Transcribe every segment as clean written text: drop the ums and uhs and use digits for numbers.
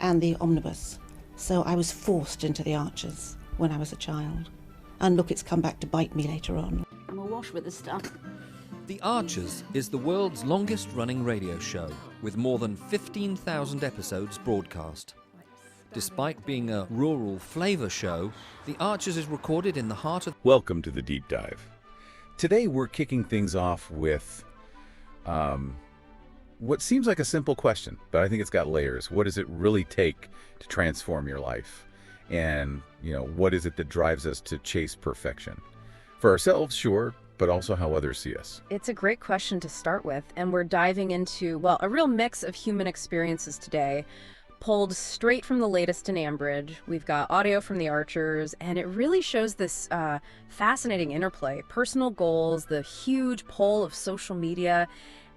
and the omnibus. So I was forced into the Archers when I was a child. And look, it's come back to bite me later on. I'm awash with this stuff. The Archers is the world's longest-running radio show, with more than 15,000 episodes broadcast. Despite being a rural flavour show, The Archers is recorded in the heart of... Welcome to the Deep Dive. Today we're kicking things off with what seems like a simple question, but I think it's got layers. What does it really take to transform your life? And, what is it that drives us to chase perfection? For ourselves, sure, but also how others see us. It's a great question to start with, and we're diving into, a real mix of human experiences today, pulled straight from the latest in Ambridge. We've got audio from the Archers, and it really shows this fascinating interplay. Personal goals, the huge pull of social media,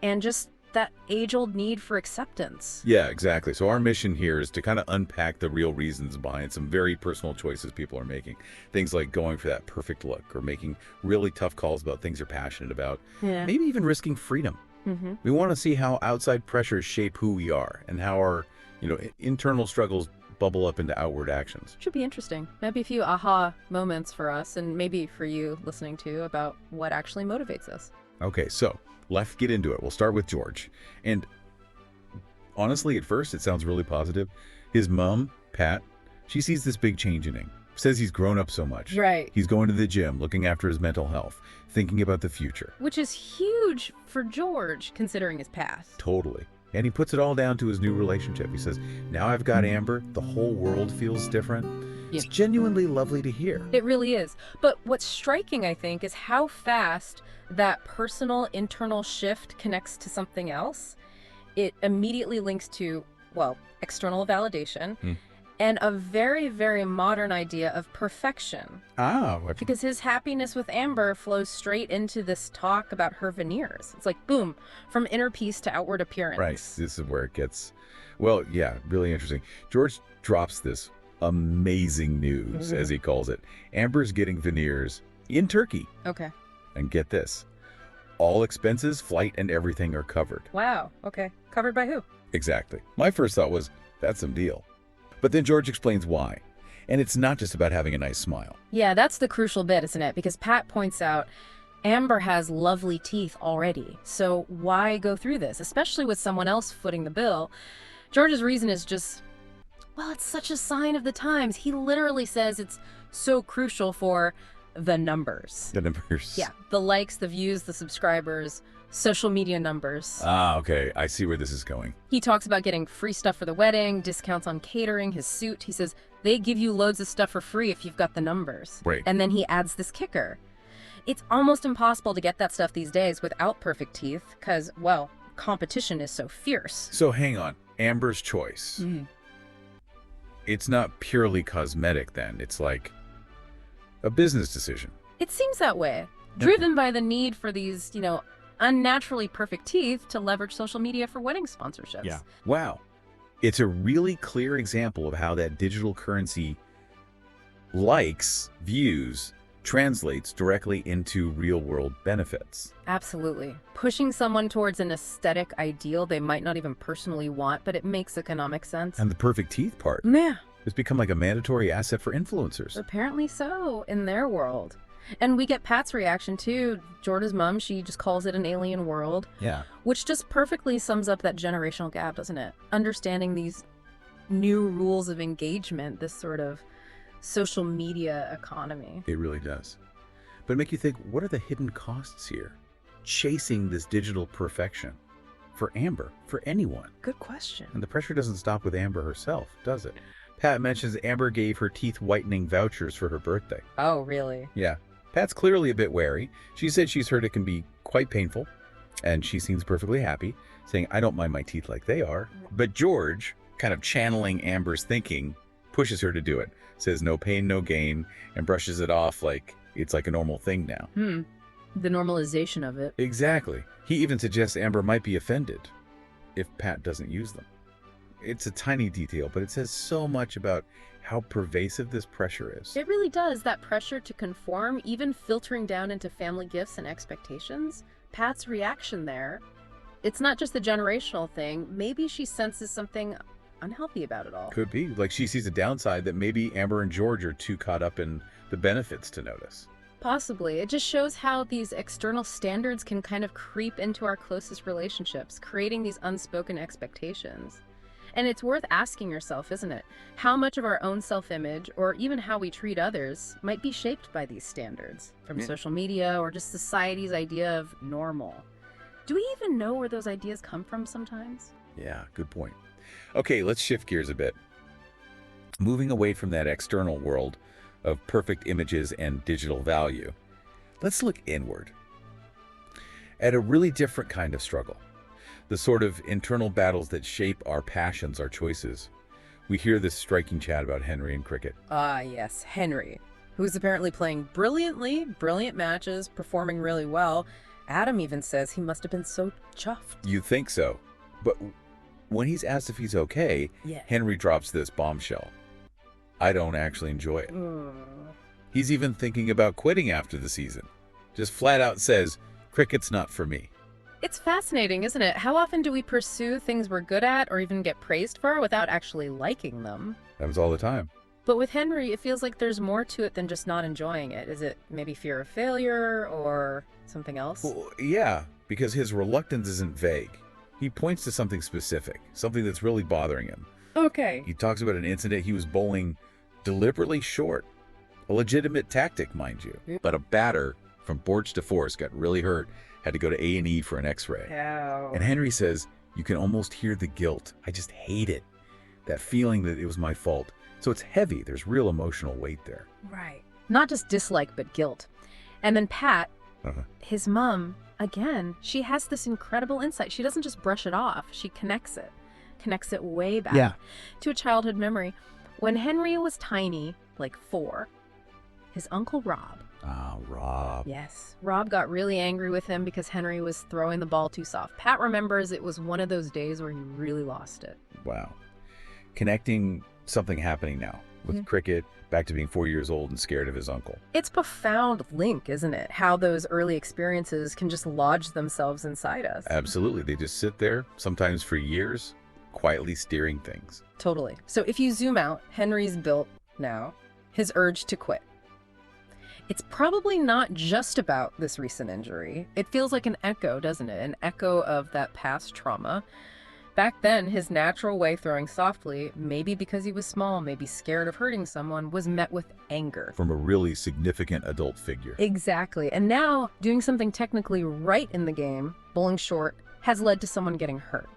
and just that age-old need for acceptance. Yeah, exactly. So our mission here is to kind of unpack the real reasons behind some very personal choices people are making. Things like going for that perfect look or making really tough calls about things they're passionate about. Yeah. Maybe even risking freedom. We want to see how outside pressures shape who we are and how our internal struggles bubble up into outward actions. Should be interesting. Maybe a few aha moments for us, and maybe for you listening too, about what actually motivates us. Okay, so let's get into it. We'll start with George. And honestly, at first, it sounds really positive. His mom, Pat, she sees this big change in him. Says he's grown up so much. Right. He's going to the gym, looking after his mental health, thinking about the future. Which is huge for George, considering his past. Totally. And he puts it all down to his new relationship. He says, now I've got Amber, the whole world feels different. Yeah. It's genuinely lovely to hear. It really is. But what's striking, I think, is how fast that personal internal shift connects to something else. It immediately links to, external validation and a very, very modern idea of perfection. Because his happiness with Amber flows straight into this talk about her veneers. It's like, boom, from inner peace to outward appearance. Right. This is where it gets, really interesting. George drops this amazing news, as he calls it. Amber's getting veneers in Turkey. Okay. And get this, all expenses, flight, and everything are covered. Wow. Okay. Covered by who? Exactly. My first thought was, that's some deal. But then George explains why. And it's not just about having a nice smile. Yeah, that's the crucial bit, isn't it? Because Pat points out Amber has lovely teeth already. So why go through this, especially with someone else footing the bill? George's reason is just, it's such a sign of the times. He literally says it's so crucial for the numbers. The numbers. Yeah, the likes, the views, the subscribers, social media numbers. Okay. I see where this is going. He talks about getting free stuff for the wedding, discounts on catering, his suit. He says they give you loads of stuff for free if you've got the numbers. Right. And then he adds this kicker. It's almost impossible to get that stuff these days without perfect teeth because, competition is so fierce. So hang on. Amber's choice. It's not purely cosmetic then. It's like a business decision. It seems that way. Driven by the need for these, unnaturally perfect teeth to leverage social media for wedding sponsorships. Yeah. Wow. It's a really clear example of how that digital currency likes, views, translates directly into real-world benefits. Absolutely. Pushing someone towards an aesthetic ideal they might not even personally want, but it makes economic sense. And the perfect teeth part. Yeah. It's become like a mandatory asset for influencers. Apparently so, in their world. And we get Pat's reaction too. George's mom, she just calls it an alien world. Yeah. Which just perfectly sums up that generational gap, doesn't it? Understanding these new rules of engagement, this sort of social media economy. It really does. But make you think, what are the hidden costs here? Chasing this digital perfection. For Amber, for anyone. Good question. And the pressure doesn't stop with Amber herself, does it? Pat mentions Amber gave her teeth whitening vouchers for her birthday. Oh, really? Yeah. Pat's clearly a bit wary. She said she's heard it can be quite painful, and she seems perfectly happy, saying, I don't mind my teeth like they are. But George, kind of channeling Amber's thinking, pushes her to do it, says no pain, no gain, and brushes it off like it's like a normal thing now. The normalization of it. Exactly. He even suggests Amber might be offended if Pat doesn't use them. It's a tiny detail, but it says so much about how pervasive this pressure is. It really does. That pressure to conform, even filtering down into family gifts and expectations. Pat's reaction there, it's not just the generational thing. Maybe she senses something unhealthy about it all. Could be. Like she sees a downside that maybe Amber and George are too caught up in the benefits to notice. Possibly. It just shows how these external standards can kind of creep into our closest relationships, creating these unspoken expectations. And it's worth asking yourself, isn't it? How much of our own self-image, or even how we treat others, might be shaped by these standards, from social media or just society's idea of normal? Do we even know where those ideas come from sometimes? Yeah, good point. Okay, let's shift gears a bit. Moving away from that external world of perfect images and digital value, let's look inward at a really different kind of struggle. The sort of internal battles that shape our passions, our choices. We hear this striking chat about Henry and cricket. Ah, yes, Henry, who's apparently playing brilliant matches, performing really well. Adam even says he must have been so chuffed. You think so, but when he's asked if he's okay, Yeah. Henry drops this bombshell. I don't actually enjoy it. He's even thinking about quitting after the season. Just flat out says, cricket's not for me. It's fascinating, isn't it? How often do we pursue things we're good at or even get praised for without actually liking them? Happens all the time. But with Henry, it feels like there's more to it than just not enjoying it. Is it maybe fear of failure or something else? Well, yeah, because his reluctance isn't vague. He points to something specific, something that's really bothering him. Okay. He talks about an incident he was bowling deliberately short. A legitimate tactic, mind you. But a batter from Borch to Force got really hurt, had to go to A&E for an x-ray. Ow. And Henry says, you can almost hear the guilt. I just hate it. That feeling that it was my fault. So it's heavy. There's real emotional weight there. Right. Not just dislike, but guilt. And then Pat, his mom, again, she has this incredible insight. She doesn't just brush it off. She connects it way back to a childhood memory. When Henry was tiny, like 4, his uncle Rob. Ah, Rob. Yes. Rob got really angry with him because Henry was throwing the ball too soft. Pat remembers it was one of those days where he really lost it. Wow. Connecting something happening now with cricket back to being 4 years old and scared of his uncle. It's a profound link, isn't it? How those early experiences can just lodge themselves inside us. Absolutely. They just sit there, sometimes for years, quietly steering things. Totally. So if you zoom out, Henry's built now his urge to quit. It's probably not just about this recent injury. It feels like an echo, doesn't it? An echo of that past trauma. Back then, his natural way throwing softly, maybe because he was small, maybe scared of hurting someone, was met with anger. From a really significant adult figure. Exactly. And now, doing something technically right in the game, bowling short, has led to someone getting hurt.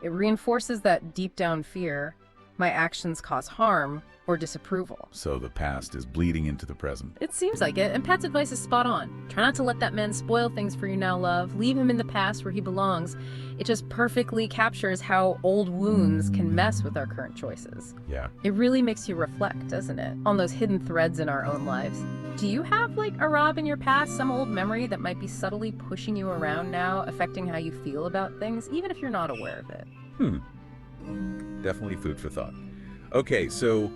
It reinforces that deep down fear, my actions cause harm or disapproval. So the past is bleeding into the present. It seems like it, and Pat's advice is spot on. Try not to let that man spoil things for you now, love. Leave him in the past where he belongs. It just perfectly captures how old wounds can mess with our current choices. Yeah. It really makes you reflect, doesn't it, on those hidden threads in our own lives. Do you have, like, a Rob in your past, some old memory that might be subtly pushing you around now, affecting how you feel about things, even if you're not aware of it? Definitely food for thought. Okay, so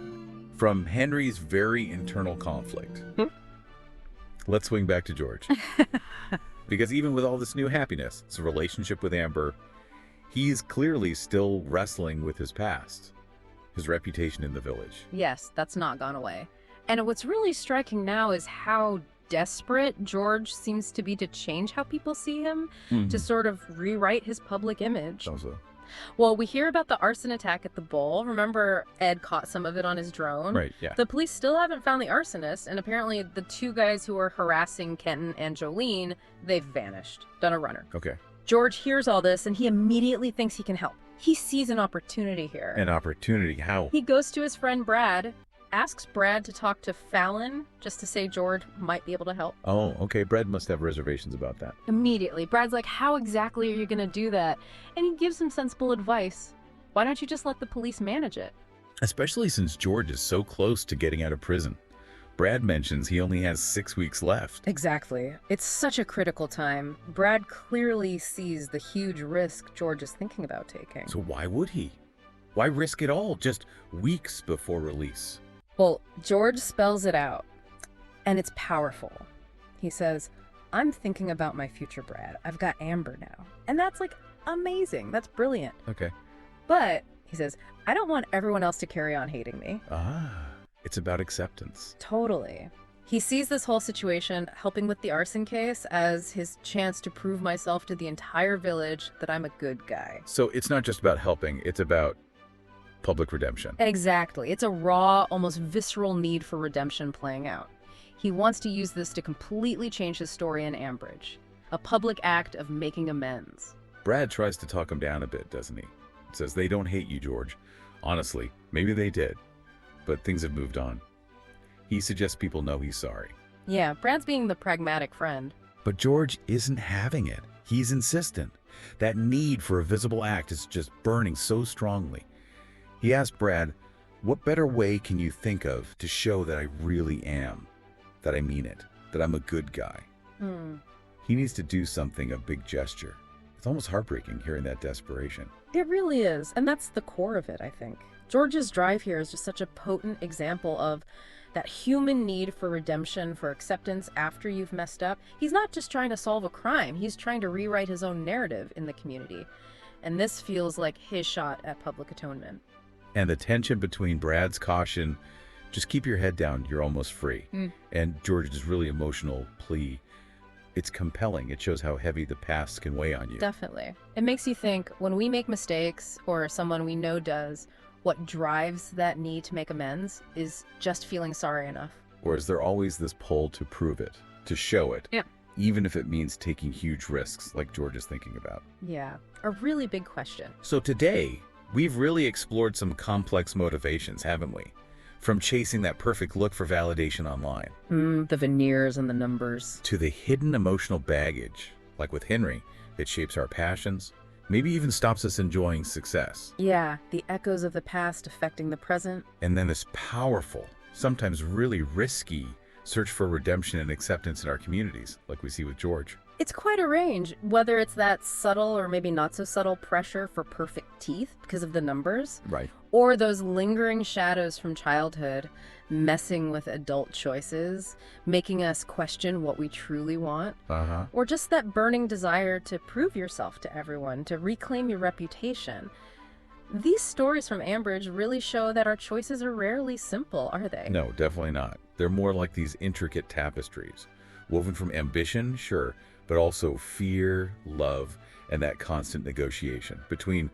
from Henry's very internal conflict, let's swing back to George. Because even with all this new happiness, his relationship with Amber, he's clearly still wrestling with his past, his reputation in the village. Yes, that's not gone away. And what's really striking now is how desperate George seems to be to change how people see him, to sort of rewrite his public image. So. Well, we hear about the arson attack at the bowl. Remember, Ed caught some of it on his drone? Right, yeah. The police still haven't found the arsonist, and apparently the 2 guys who were harassing Kenton and Jolene, they've vanished, done a runner. Okay. George hears all this, and he immediately thinks he can help. He sees an opportunity here. An opportunity? How? He goes to his friend Brad, asks Brad to talk to Fallon, just to say George might be able to help. Oh, okay. Brad must have reservations about that. Immediately, Brad's like, how exactly are you going to do that? And he gives him sensible advice. Why don't you just let the police manage it? Especially since George is so close to getting out of prison. Brad mentions he only has 6 weeks left. Exactly. It's such a critical time. Brad clearly sees the huge risk George is thinking about taking. So why would he? Why risk it all just weeks before release? Well, George spells it out, and it's powerful. He says, I'm thinking about my future, Brad. I've got Amber now. And that's, like, amazing. That's brilliant. Okay. But He says, I don't want everyone else to carry on hating me. It's about acceptance. Totally. He sees this whole situation, helping with the arson case, as his chance to prove myself to the entire village that I'm a good guy. So it's not just about helping, it's about public redemption. Exactly. It's a raw, almost visceral need for redemption playing out. He wants to use this to completely change his story in Ambridge. A public act of making amends. Brad tries to talk him down a bit, doesn't he? Says, they don't hate you, George. Honestly, maybe they did, but things have moved on. He suggests people know he's sorry. Yeah, Brad's being the pragmatic friend. But George isn't having it. He's insistent. That need for a visible act is just burning so strongly. He asked Brad, what better way can you think of to show that I really am? That I mean it? That I'm a good guy? He needs to do something, a big gesture. It's almost heartbreaking hearing that desperation. It really is, and that's the core of it, I think. George's drive here is just such a potent example of that human need for redemption, for acceptance after you've messed up. He's not just trying to solve a crime, he's trying to rewrite his own narrative in the community. And this feels like his shot at public atonement. And the tension between Brad's caution, just keep your head down, you're almost free, and George's really emotional plea, it's compelling. It shows how heavy the past can weigh on you. Definitely. It makes you think, when we make mistakes, or someone we know does, what drives that need to make amends is just feeling sorry enough. Or is there always this pull to prove it, to show it, even if it means taking huge risks like George is thinking about? Yeah, a really big question. So today, we've really explored some complex motivations, haven't we? From chasing that perfect look for validation online. The veneers and the numbers. To the hidden emotional baggage, like with Henry, that shapes our passions, maybe even stops us enjoying success. Yeah, the echoes of the past affecting the present. And then this powerful, sometimes really risky search for redemption and acceptance in our communities, like we see with George. It's quite a range, whether it's that subtle or maybe not so subtle pressure for perfect teeth because of the numbers. Right. Or those lingering shadows from childhood, messing with adult choices, making us question what we truly want. Or just that burning desire to prove yourself to everyone, to reclaim your reputation. These stories from Ambridge really show that our choices are rarely simple, are they? No, definitely not. They're more like these intricate tapestries, woven from ambition, sure, but also fear, love, and that constant negotiation between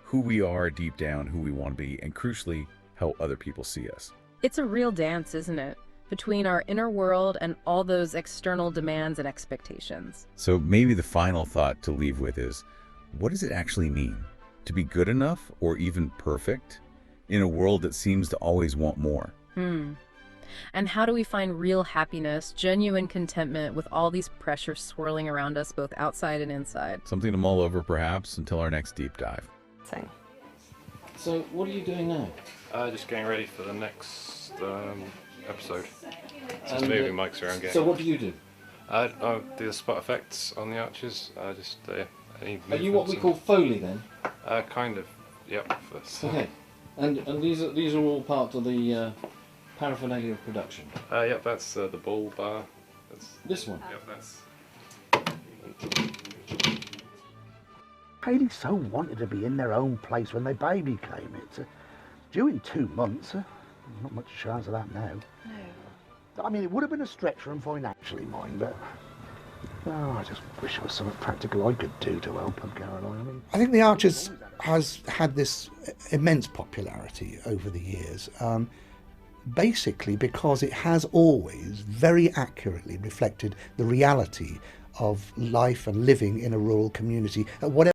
who we are deep down, who we want to be, and crucially, how other people see us. It's a real dance, isn't it? Between our inner world and all those external demands and expectations. So maybe the final thought to leave with is, what does it actually mean to be good enough or even perfect in a world that seems to always want more? And how do we find real happiness, genuine contentment with all these pressures swirling around us, both outside and inside? Something to mull over, perhaps, until our next deep dive. So, what are you doing now? Just getting ready for the next episode. Just And, moving mics around. So, what do you do? I do the spot effects on the archers. Any Are you what we movements call Foley then? and- kind of. Yep. Okay. And these are all part of the paraphernalia of production. Yep. That's the ball bar. That's. This one. Yep. That's. Haley so wanted to be in their own place when their baby came. It's due in 2 months. Not much chance of that now. No. I mean, it would have been a stretch for them financially, mind, but I just wish there was something practical I could do to help them, Caroline. I think The Archers has had this immense popularity over the years, basically because it has always very accurately reflected the reality of life and living in a rural community at whatever